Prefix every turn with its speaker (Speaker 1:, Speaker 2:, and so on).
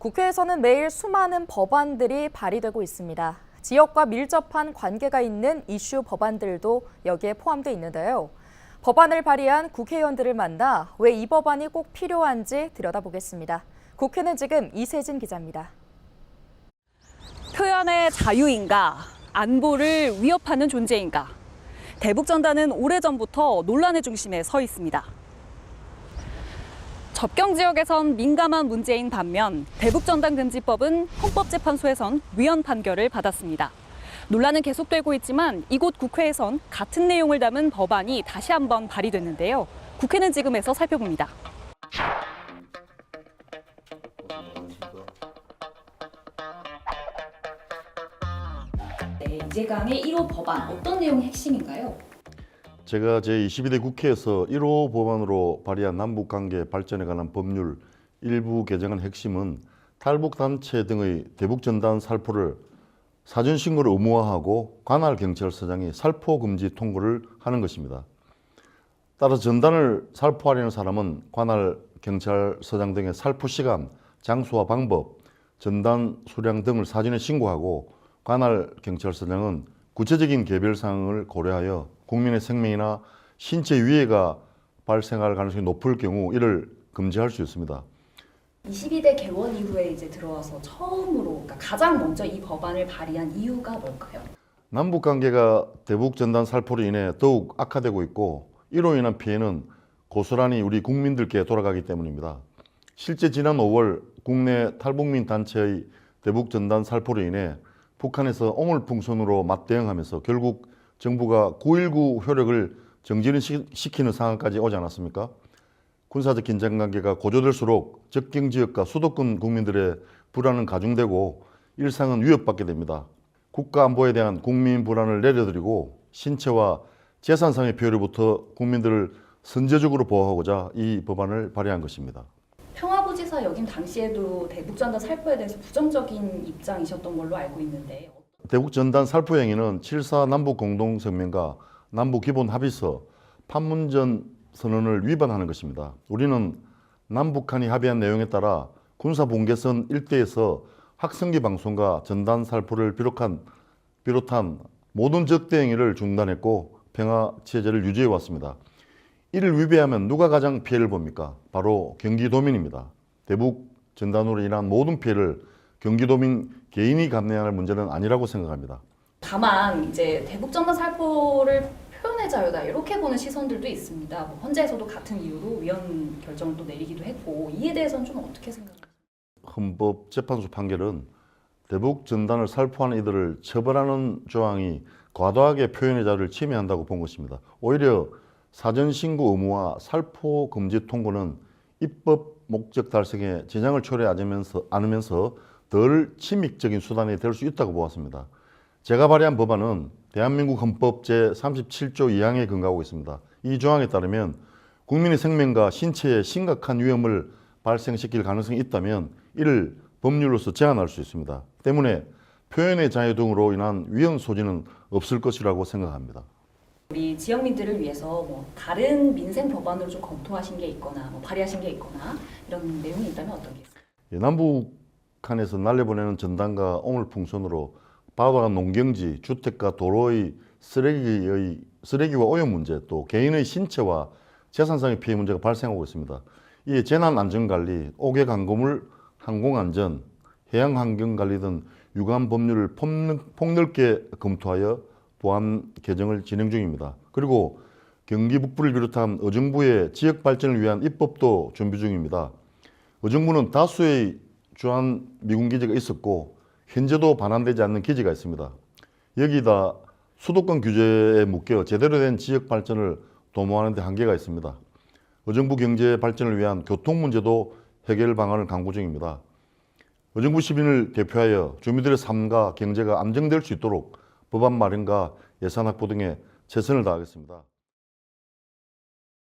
Speaker 1: 국회에서는 매일 수많은 법안들이 발의되고 있습니다. 지역과 밀접한 관계가 있는 이슈 법안들도 여기에 포함되어 있는데요. 법안을 발의한 국회의원들을 만나 왜 이 법안이 꼭 필요한지 들여다보겠습니다. 국회는 지금 이세진 기자입니다.
Speaker 2: 표현의 자유인가, 안보를 위협하는 존재인가. 대북전단은 오래전부터 논란의 중심에 서 있습니다. 접경 지역에선 민감한 문제인 반면 대북전단 금지법은 헌법재판소에선 위헌 판결을 받았습니다. 논란은 계속되고 있지만 이곳 국회에선 같은 내용을 담은 법안이 다시 한번 발의됐는데요. 국회는 지금에서 살펴봅니다.
Speaker 3: 네, 이재강의 1호 법안 어떤 내용이 핵심인가요?
Speaker 4: 제가 제22대 국회에서 1호 법안으로 발의한 남북관계 발전에 관한 법률 일부 개정안 핵심은 탈북단체 등의 대북전단 살포를 사전신고를 의무화하고 관할 경찰서장이 살포 금지 통보를 하는 것입니다. 따라서 전단을 살포하려는 사람은 관할 경찰서장 등의 살포 시간, 장소와 방법, 전단 수량 등을 사전에 신고하고 관할 경찰서장은 구체적인 개별 사항을 고려하여 국민의 생명이나 신체 위해가 발생할 가능성이 높을 경우 이를 금지할 수 있습니다.
Speaker 3: 22대 개원 이후에 이제 들어와서 처음으로, 그러니까 가장 먼저 이 법안을 발의한 이유가 뭘까요?
Speaker 4: 남북 관계가 대북 전단 살포로 인해 더욱 악화되고 있고 이로 인한 피해는 고스란히 우리 국민들께 돌아가기 때문입니다. 실제 지난 5월 국내 탈북민 단체의 대북 전단 살포로 인해 북한에서 오물풍선으로 맞대응하면서 결국 정부가 9.19 효력을 정지를 시키는 상황까지 오지 않았습니까? 군사적 긴장관계가 고조될수록 접경지역과 수도권 국민들의 불안은 가중되고 일상은 위협받게 됩니다. 국가안보에 대한 국민 불안을 내려드리고 신체와 재산상의 피해로부터 국민들을 선제적으로 보호하고자 이 법안을 발의한 것입니다.
Speaker 3: 평화부지사 역임 당시에도 대북전단 살포에 대해서 부정적인 입장이셨던 걸로 알고 있는데
Speaker 4: 대북전단 살포 행위는 7.4 남북공동성명과 남북기본합의서, 판문점 선언을 위반하는 것입니다. 우리는 남북한이 합의한 내용에 따라 군사분계선 일대에서 확성기 방송과 전단 살포를 비롯한 모든 적대 행위를 중단했고 평화체제를 유지해 왔습니다. 이를 위배하면 누가 가장 피해를 봅니까? 바로 경기도민입니다. 대북 전단으로 인한 모든 피해를 경기도민 개인이 감내해야 할 문제는 아니라고 생각합니다.
Speaker 3: 다만 이제 대북전단 살포를 표현의 자유다 이렇게 보는 시선들도 있습니다. 헌재에서도 같은 이유로 위헌 결정을 또 내리기도 했고 이에 대해서는 좀 어떻게 생각하세요?
Speaker 4: 헌법재판소 판결은 대북 전단을 살포하는 이들을 처벌하는 조항이 과도하게 표현의 자유를 침해한다고 본 것입니다. 오히려 사전신고 의무와 살포 금지 통보는 입법 목적 달성에 지장을 초래하지 않으면서 덜 침입적인 수단이 될 수 있다고 보았습니다. 제가 발의한 법안은 대한민국 헌법 제37조 2항에 근거하고 있습니다. 이 조항에 따르면 국민의 생명과 신체에 심각한 위험을 발생시킬 가능성이 있다면 이를 법률로서 제한할 수 있습니다. 때문에 표현의 자유 등으로 인한 위헌 소지는 없을 것이라고 생각합니다.
Speaker 3: 우리 지역민들을 위해서 다른 민생 법안으로 좀 검토하신 게 있거나 발의하신 게 있거나 이런 내용이 있다면 어떤 게 있을까요?
Speaker 4: 남북한에서 날려보내는 전단과 오물풍선으로 바다와 농경지, 주택과 도로의 쓰레기와 오염 문제, 또 개인의 신체와 재산상의 피해 문제가 발생하고 있습니다. 이에 재난안전관리, 옥외광고물, 항공안전, 해양환경관리 등 유관 법률을 폭넓게 검토하여 보완 개정을 진행 중입니다. 그리고 경기 북부를 비롯한 의정부의 지역 발전을 위한 입법도 준비 중입니다. 의정부는 다수의 주한 미군 기지가 있었고 현재도 반환되지 않는 기지가 있습니다. 여기다 수도권 규제에 묶여 제대로 된 지역 발전을 도모하는 데 한계가 있습니다. 의정부 경제 발전을 위한 교통 문제도 해결 방안을 강구 중입니다. 의정부 시민을 대표하여 주민들의 삶과 경제가 안정될 수 있도록 법안 마련과 예산 확보 등에 최선을 다하겠습니다.